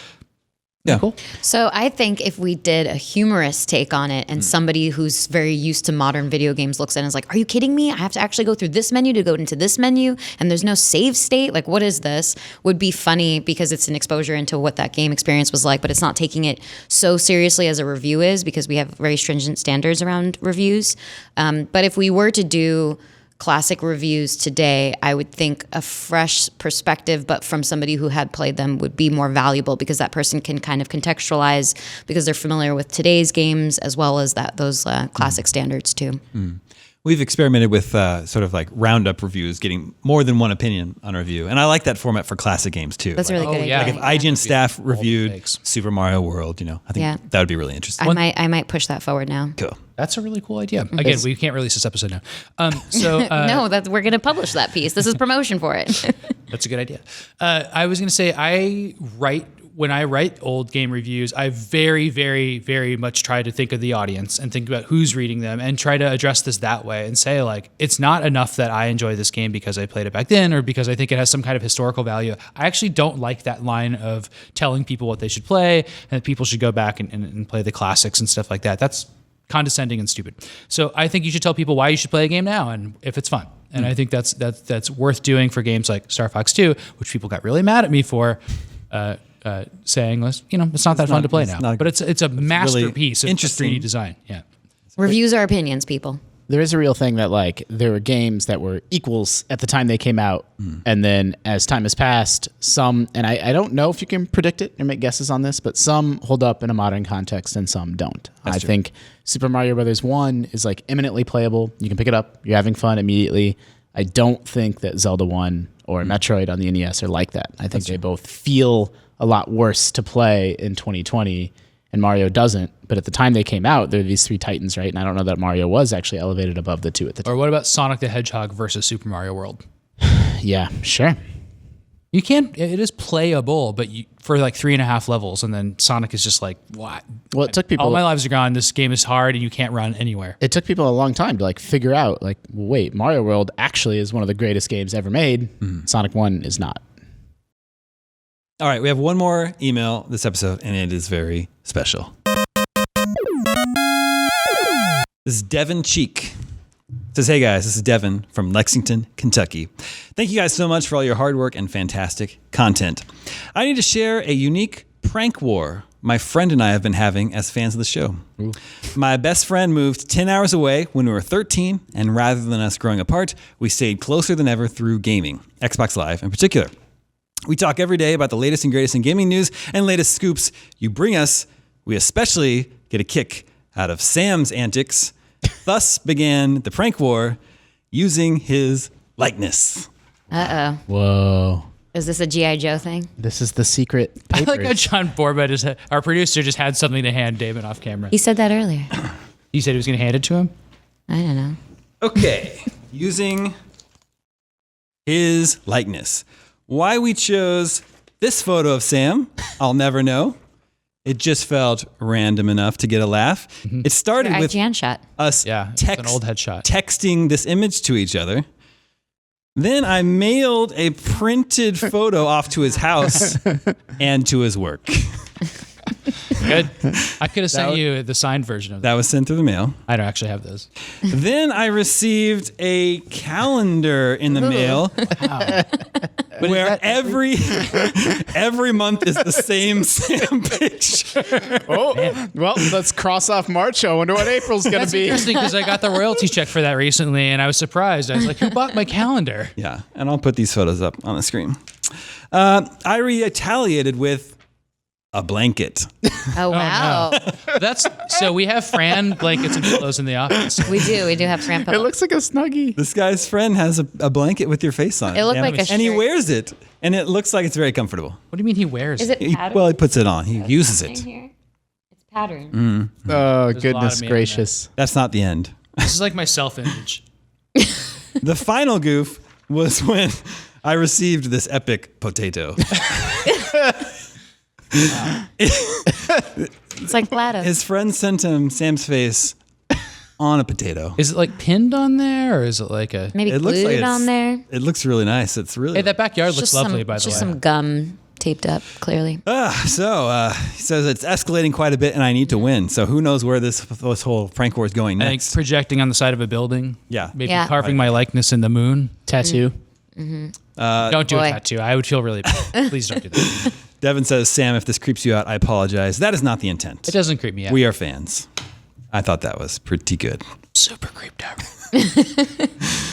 Yeah. Cool. So I think if we did a humorous take on it and somebody who's very used to modern video games looks at it and is like, are you kidding me? I have to actually go through this menu to go into this menu and there's no save state? Like, what is this? Would be funny because it's an exposure into what that game experience was like, but it's not taking it so seriously as a review is because we have very stringent standards around reviews. But if we were to do classic reviews today, I would think a fresh perspective, but from somebody who had played them would be more valuable because that person can kind of contextualize because they're familiar with today's games as well as those classic standards too. We've experimented with sort of like roundup reviews, getting more than one opinion on a review. And I like that format for classic games too. That's a really good idea. Like if IGN staff All reviewed takes. Super Mario World, I think that would be really interesting. I might push that forward now. Cool. That's a really cool idea. Again, we can't release this episode now. No, we're going to publish that piece. This is promotion for it. That's a good idea. I was going to say, when I write old game reviews, I very, very, very much try to think of the audience and think about who's reading them and try to address this that way and say, like, it's not enough that I enjoy this game because I played it back then or because I think it has some kind of historical value. I actually don't like that line of telling people what they should play and that people should go back and play the classics and stuff like that. That's condescending and stupid. So I think you should tell people why you should play a game now and if it's fun. And I think that's worth doing for games like Star Fox 2, which people got really mad at me for. Saying, it's not that fun to play now, but it's a masterpiece of interesting 3D design. Yeah, Reviews are opinions, people. There is a real thing that like there were games that were equals at the time they came out, and then as time has passed, some, and I don't know if you can predict it or make guesses on this, but some hold up in a modern context and some don't. I think Super Mario Brothers 1 is like eminently playable. You can pick it up, you're having fun immediately. I don't think that Zelda 1 or Metroid on the NES are like that. I think they both feel a lot worse to play in 2020, and Mario doesn't. But at the time they came out, there are these three titans, right? And I don't know that Mario was actually elevated above the two at the time. Or what about Sonic the Hedgehog versus Super Mario World? Yeah, sure. You can't. It is playable, but for like 3.5 levels, and then Sonic is just like, what? Well, it took people. All my lives are gone. This game is hard, and you can't run anywhere. It took people a long time to like figure out, like, wait, Mario World actually is one of the greatest games ever made. Sonic 1 is not. All right, we have one more email this episode, and it is very special. This is Devin Cheek. It says, hey guys, this is Devin from Lexington, Kentucky. Thank you guys so much for all your hard work and fantastic content. I need to share a unique prank war my friend and I have been having as fans of the show. Ooh. My best friend moved 10 hours away when we were 13, and rather than us growing apart, we stayed closer than ever through gaming, Xbox Live in particular. We talk every day about the latest and greatest in gaming news and latest scoops you bring us. We especially get a kick out of Sam's antics. Thus began the prank war using his likeness. Uh-oh. Whoa. Is this a G.I. Joe thing? This is the secret I papers. like how John Borba, our producer, just had something to hand Damon off camera. He said that earlier. He said he was going to hand it to him? I don't know. Okay, using his likeness. Why we chose this photo of Sam, I'll never know. It just felt random enough to get a laugh. Mm-hmm. It started with IGN shot. us it's an old headshot. Texting this image to each other. Then I mailed a printed photo off to his house and to his work. Good. I could have sent you the signed version of that. That was sent through the mail. I don't actually have those. Then I received a calendar in the mail where every month is the same Sam picture. Oh, well, let's cross off March. I wonder what April's going to That's be. interesting because I got the royalty check for that recently, and I was surprised. I was like, who bought my calendar? Yeah, and I'll put these photos up on the screen. I retaliated with a blanket. Oh, wow. That's so we have Fran blankets and pillows in the office. We do have Fran It pillows. looks like a Snuggie. This guy's friend has a blanket with your face on it. It looked like a and he shirt. wears it, and it looks like it's very comfortable. What do you mean he wears? Is it He patterned? puts it on. He uses it. Here? It's patterned. Oh, a lot of goodness me in gracious. That's not the end. This is like my self-image. The final goof was when I received this epic potato. It's like GLaDOS. His friend sent him Sam's face on a potato. Is it like pinned on there, or is it like a? Maybe It looks glued like on there. It looks really nice. It's really. Hey, that backyard looks Just lovely, some, by the way. just some gum taped up, clearly. He says it's escalating quite a bit, and I need to win. So who knows where this whole prank war is going I think next? projecting on the side of a building. Yeah. Maybe Yeah. carving my likeness in the moon. Tattoo. Don't do boy. a tattoo. I would feel really bad. Please don't do that. Devin says, Sam, if this creeps you out, I apologize. That is not the intent. It doesn't creep me out. We are fans. I thought that was pretty good. Super creeped out.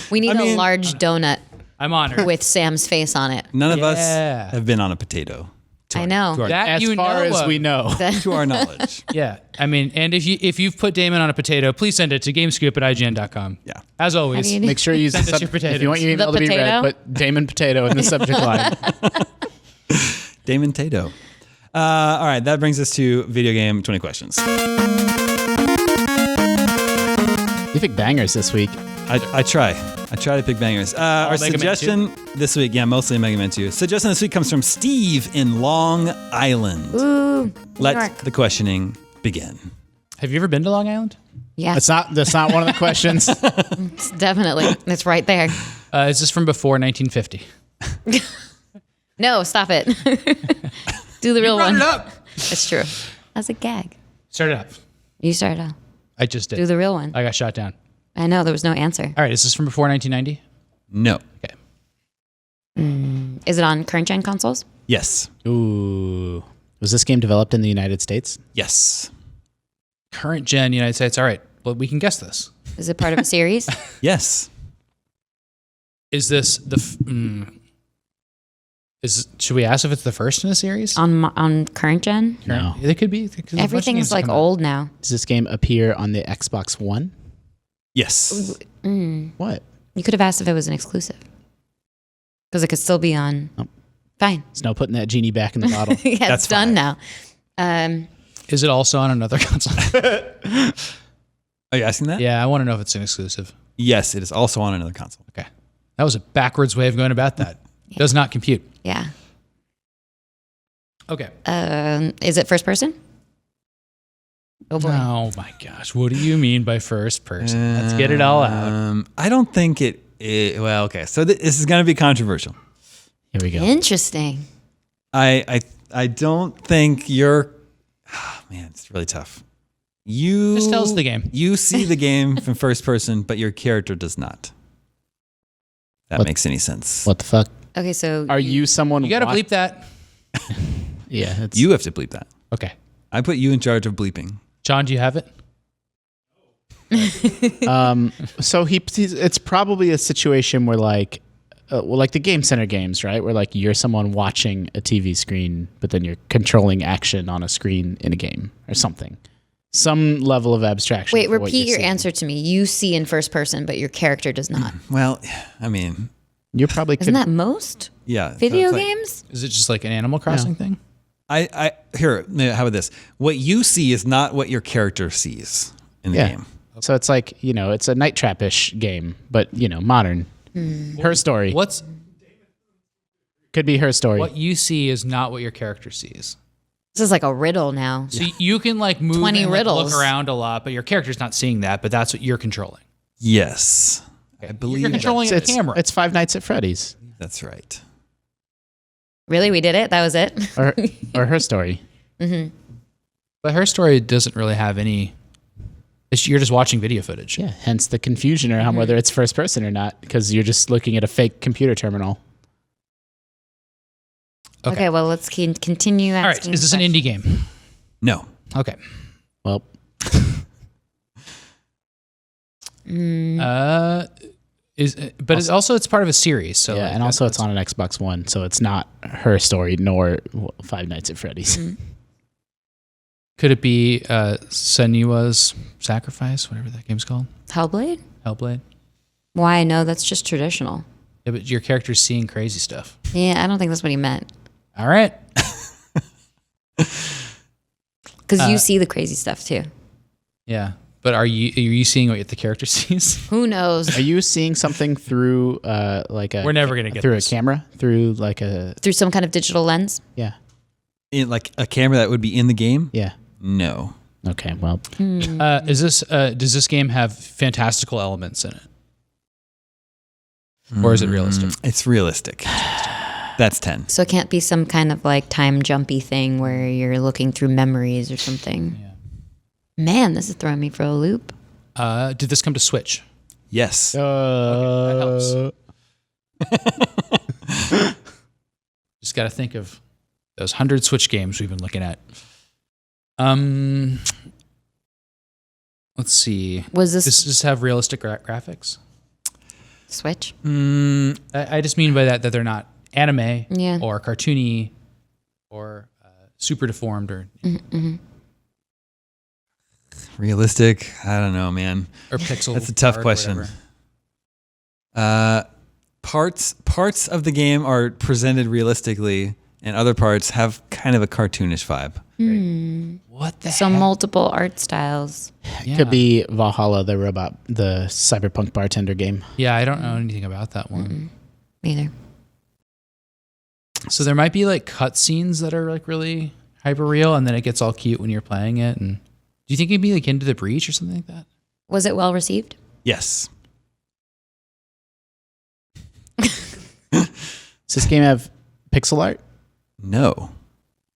We need I mean- a large donut I'm honored. with Sam's face on it. None of us Yeah. have been on a potato. I know. To our, That As you far know as of. we know. to our knowledge. Yeah. I mean, and if you've put Damon on a potato, please send it to gamescoop@ign.com. Yeah. As always. Have you- Make sure you use Send us your if you want your The email to be potato? read, put Damon Potato in the subject line. Damon Tato. All right, that brings us to video game 20 questions. You pick bangers this week. I try to pick bangers. Our Mega Man suggestion this week, mostly Mega Man 2. Suggestion this week comes from Steve in Long Island. Ooh, Let New York. the questioning begin. Have you ever been to Long Island? Yeah, That's not one of the questions. it's definitely. It's right there. Is this from before 1950? No, stop it. Do the real Brought one. it up. That's true. That's a gag. Start it up. You start out. I just did. Do the real one. I got shot down. I know there was no answer. All right. Is this from before 1990? No. Okay. Is it on current gen consoles? Yes. Ooh. Was this game developed in the United States? Yes. Current gen United States. All right. Well, we can guess this. Is it part of a series? Yes. Is this the? Should we ask if it's the first in a series? on current gen? No. It could be. 'cause there's a bunch of Everything's games that like come out. old now. Does this game appear on the Xbox One? Yes. What? You could have asked if it was an exclusive. Because it could still be on. Nope. Fine. It's no putting that genie back in the bottle. Yeah, That's it's done fine. now. Is it also on another console? Are you asking that? Yeah, I want to know if it's an exclusive. Yes, it is also on another console. Okay. That was a backwards way of going about that. Does not compute. Yeah. Okay. Is it first person? Oh boy. Oh my gosh. What do you mean by first person? Let's get it all out. I don't think well, okay. So this is going to be controversial. Here we go. Interesting. I don't think you're. Oh, man, it's really tough. You Just tell us the game. You see the game from first person, but your character does not. That makes any sense. What the fuck? Okay, so Are you someone? You got to bleep that. Yeah, it's, You have to bleep that. Okay. I put you in charge of bleeping. John, do you have it? So it's probably a situation where like the Game Center games, right? Where like you're someone watching a TV screen, but then you're controlling action on a screen in a game or something. Some level of abstraction. wait, for what repeat you're your seeing. answer to me. You see in first person, but your character does not. Well, I mean, You probably Isn't could. that most yeah. so video it's like- games? Is it just like an Animal Crossing thing? Here, how about this? What you see is not what your character sees in the Yeah. game. So it's like, it's a Night Trap-ish game, but modern. Her story What's could be her story. what you see is not what your character sees. This is like a riddle now. So you can like move 20 and like, riddles. look around a lot, but your character's not seeing that. But that's what you're controlling. Yes. I believe You're controlling a It's camera. It's Five Nights at Freddy's that's right. Really, we did it. That was it. or her story. But her story doesn't really have any. You're just watching video footage. Yeah, hence the confusion around whether it's first person or not, because you're just looking at a fake computer terminal. Okay, well, let's continue All right. asking. Is this an indie game? No. Okay. Well, But it's part of a series. So yeah, like, and also it's on an Xbox One, so it's not her story nor Five Nights at Freddy's. could it be Senua's Sacrifice, whatever that game's called? Hellblade? Hellblade. Why? No, that's just traditional. Yeah, but your character's seeing crazy stuff. Yeah, I don't think that's what he meant. All right. Because you see the crazy stuff too. Yeah, but are you seeing what the character sees? Who knows? Are you seeing something through We're never gonna get through this. a camera, through like a Through some kind of digital lens? yeah. In like a camera that would be in the game? Yeah. No. Okay, well, Does this game have fantastical elements in it, or is it realistic? It's realistic. That's 10. So it can't be some kind of like time jumpy thing where you're looking through memories or something. Yeah. Man, this is throwing me for a loop. Did this come to Switch? Yes. That helps. Just got to think of those 100 Switch games we've been looking at. Let's see. Was Does this this have realistic graphics? Switch? I just mean by that they're not anime Yeah. or cartoony or super deformed or Realistic? I don't know, man. or pixel. That's a tough art or question. whatever. Parts of the game are presented realistically, and other parts have kind of a cartoonish vibe. What the So heck? multiple art styles. Yeah. could be Valhalla, the cyberpunk bartender game. Yeah, I don't know anything about that one. Neither. So there might be like cutscenes that are like really hyper real, and then it gets all cute when you're playing it. And do you think it'd be like Into the Breach or something like that? Was it well received? Yes. Does this game have pixel art? No.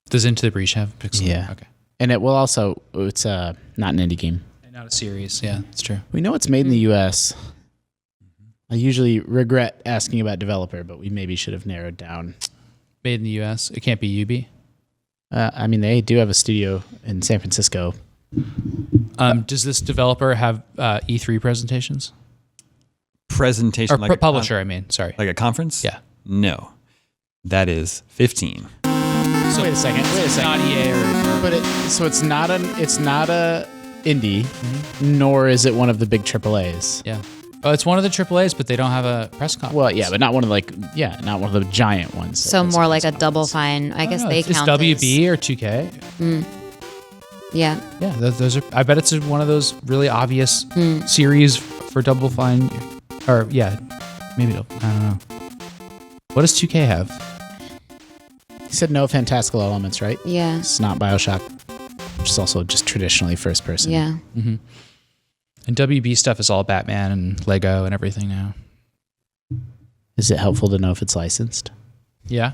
Does Into the Breach have pixel? Yeah. Okay. And it will also, it's not an indie game. And not a series. Yeah, that's true. We know it's made in the US. I usually regret asking about developer, but we maybe should have narrowed down. Made in the U.S. It can't be UB. I mean, they do have a studio in San Francisco. Does this developer have E3 presentations Presentation or like publisher? I mean, sorry. like a conference? Yeah. No. That is 15. So Wait a second. It's not EA or But it's not a indie, nor is it one of the big AAAs. yeah. Oh, it's one of the AAAs, but they don't have a press conference. Well, yeah, but not one of not one of the giant ones. So more like a Double Fine. I guess they it's count WB or 2K. Yeah. Yeah, those are. I bet it's one of those really obvious series for Double Fine, or yeah, maybe I don't know. What does 2K have? You said no fantastical elements, right? Yeah. It's not BioShock, which is also just traditionally first person. Yeah. And WB stuff is all Batman and Lego and everything now. Is it helpful to know if it's licensed? Yeah.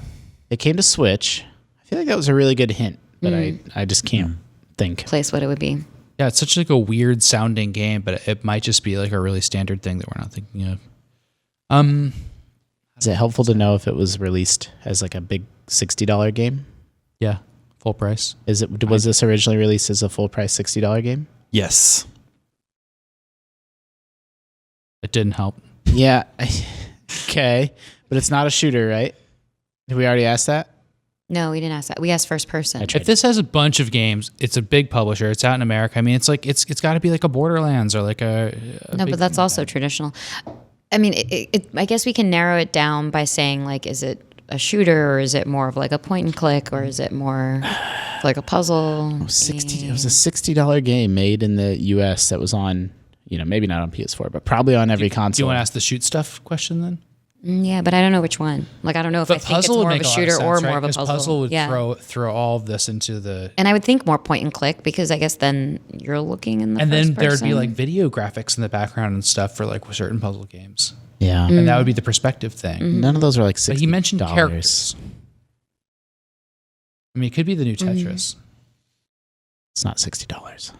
It came to Switch. feel like that was a really good hint, but I just can't think. Place what it would be. Yeah, it's such like a weird sounding game, but it might just be like a really standard thing that we're not thinking of. Is it helpful to know if it was released as like a big $60 game? Yeah, full price. Was this originally released as a full price $60 game? Yes. It didn't help. Yeah. Okay. But it's not a shooter, right? Did we already ask that? No, we didn't ask that. We asked first person. If this has a bunch of games, it's a big publisher. It's out in America. I mean, it's like it's got to be like a Borderlands or like a No, big but that's thing like also that. traditional. I mean, I guess we can narrow it down by saying, like, is it a shooter or is it more of like a point and click or is it more like a puzzle? It was a $60 game made in the US that was on, maybe not on PS4, but probably on every Do console. you want to ask the shoot stuff question then? Yeah, but I don't know which one. Like, I don't know if I think it's more of a shooter or more of a puzzle. Puzzle would yeah. throw all of this into the... And I would think more point and click because I guess then you're looking in the And first then there would be person. like video graphics in the background and stuff for like certain puzzle games. Yeah. And that would be the perspective thing. Mm-hmm. None of those were like $60. But he mentioned characters. I mean, it could be the new Tetris. It's not $60.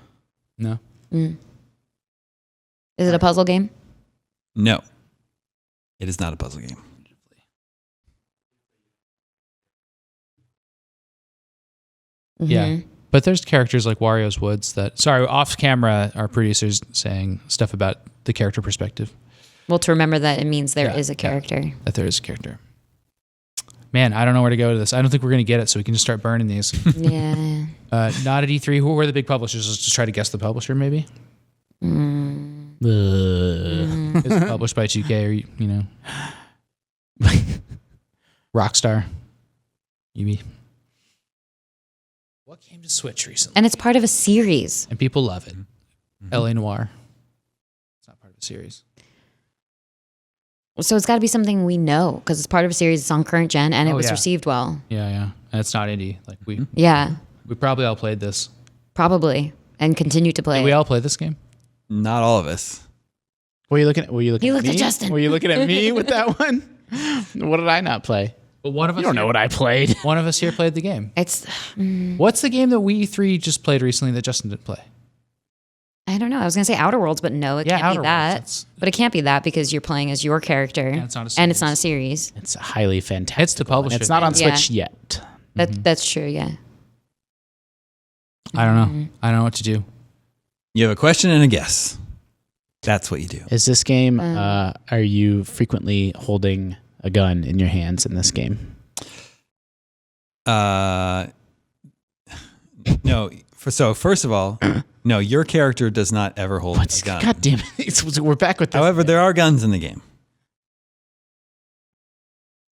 No? Is it a puzzle game? No. It is not a puzzle game. Yeah. But there's characters like Wario's Woods that... Sorry, off camera, our producer's saying stuff about the character perspective. Well, to remember that it means there is Yeah, a character. That there is a character. Man, I don't know where to go to this. I don't think we're going to get it, so we can just start burning these. Yeah. Not at E3. Who were the big publishers? Let's just try to guess the publisher, maybe? It's published by 2K or, Rockstar. Maybe. What came to Switch recently? And it's part of a series. And people love it. L.A. Noire. It's not part of a series. So it's got to be something we know because it's part of a series. It's on current gen and it was received well. Yeah. And it's not indie. Like we probably all played this. Probably. And continue to play. Did we all play this game? Not all of us. Were you looking at He at looked me? at Justin. Were you looking at me with that one? What did I not play? But one of us You don't know what I played. One of us here played the game. It's, What's the game that we three just played recently that Justin didn't play? I don't know. I was going to say Outer Worlds, but no, it Yeah, can't Outer be that. Worlds. But it can't be that because you're playing as your character. And it's not a And it's not a series. series. It's highly fantastic. It's the publisher. It's not on Yeah. Switch yet. That's true, yeah. I don't know. I don't know what to do. You have a question and a guess. That's what you do. Is this game, are you frequently holding a gun in your hands in this game? No. So first of all, no, your character does not ever hold a gun. God damn it. We're back with this. However, there are guns in the game.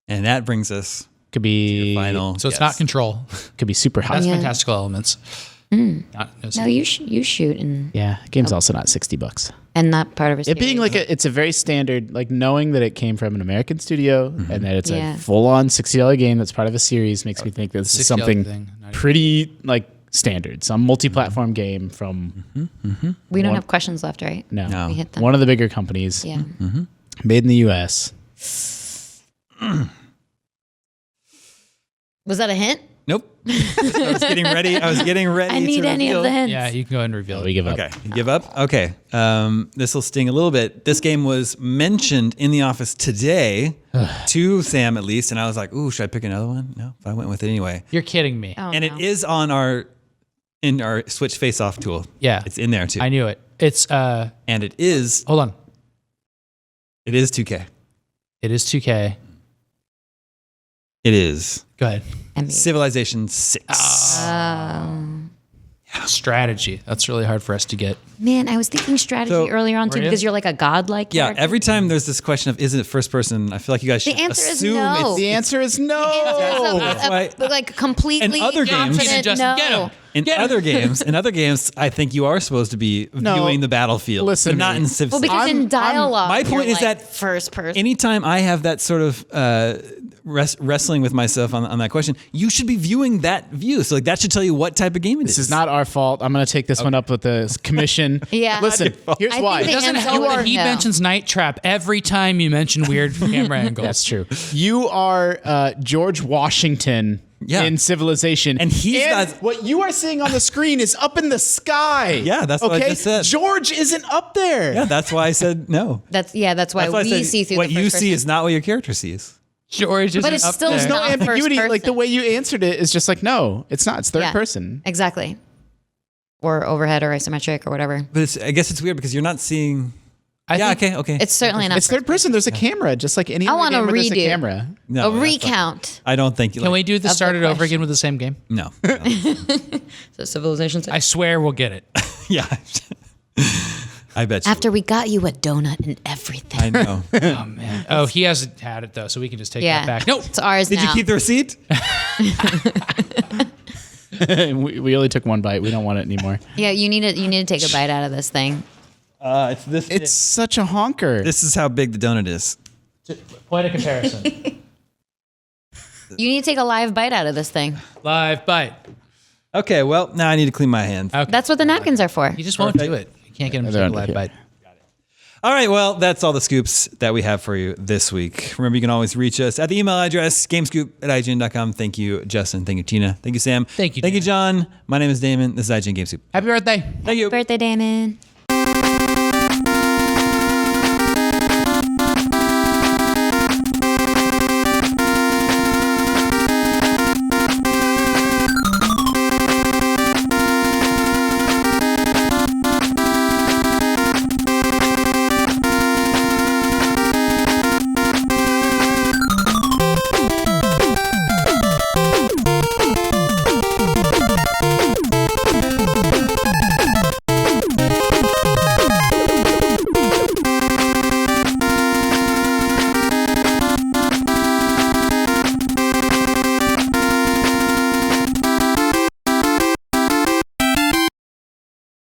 And that brings us Could to be your final So it's guess. not Control. could be super hot. That's Yeah. fantastical elements. No, No, you shoot and Yeah, game's also not $60. not part of a series. It being like it's a very standard, like knowing that it came from an American studio and that it's Yeah. a full-on $60 game that's part of a series makes me think that this is $60 something thing, not even- pretty like standard, some multi-platform game from we don't have questions left, right? No. We hit them. one of the bigger companies, Yeah. made in the U.S. Was that a hint? Nope. I was getting ready. I need to any of reveal. the hints. Yeah, you can go ahead and reveal We it. give up. Okay, you give up? Okay. This will sting a little bit. This game was mentioned in the office today to Sam at least, and I was like, ooh, should I pick another one? No, but I went with it anyway. You're kidding me. Oh, And no. it is on our Switch face-off tool. Yeah. It's in there too. I knew it. It's, And it is hold on. 2K. It is 2K. It is Go ahead. NBA. Civilization 6. Strategy. That's really hard for us to get. Man, I was thinking strategy So- earlier on too Were you? because you're like a godlike Yeah, character. every time there's this question of, is it first person? I feel like you guys The should answer is assume no. it's The answer is no. That's why- But like completely In other games- confident Justin, no. get him. In other games, I think you are supposed to be viewing the battlefield. Listen but to not me. in Civ Well, 6. because in dialogue, my you're point is like that first person. Anytime I have that sort of wrestling with myself on that question. You should be viewing that view. So like that should tell you what type of game it is. This is not our fault. I'm going to take this one up with the commission. Yeah. Listen, here's I why. think It doesn't answer help would that he no. mentions Night Trap every time you mention weird camera angles. That's true. You are George Washington in Civilization. And he's not- what you are seeing on the screen is up in the sky. Yeah, that's what I just said. George isn't up there. Yeah, that's why I said no. That's why That's why I we said see through what the you first see person. is not what your character sees. George But isn't it's up still there. No not ambiguity. first Like the person. way you answered it is just like, no, it's not. It's third Yeah, person. Exactly. Or overhead or isometric or whatever. But I guess it's weird because you're not seeing. I think- Okay. It's certainly not. It's third person. There's a camera, just like any I other want a game where there's a redo. camera. No, a that's recount. I don't think. Can we do the Of the start it over question. again with the same game? No. So Civilization 6. I swear we'll get it. Yeah. I bet you. After we got you a donut and everything. I know. Oh man. Oh, he hasn't had it though, so we can just take Yeah. that back. No. It's ours Did now. you keep the receipt? we only took one bite. We don't want it anymore. Yeah, you need to take a bite out of this thing. It's this. It's such a honker. This is how big the donut is. Point of comparison. You need to take a live bite out of this thing. Live bite. Okay. Well, now I need to clean my hands. Okay. That's what the napkins are for. You just won't do it. You can't get him to take a live bite. All right, well, that's all the scoops that we have for you this week. Remember, you can always reach us at the email address, gamescoop@ign.com. Thank you, Justin. Thank you, Tina. Thank you, Sam. Thank you, Thank you, Dan. John. My name is Damon. This is IGN Game Scoop. Happy birthday. Thank you. Birthday, Damon.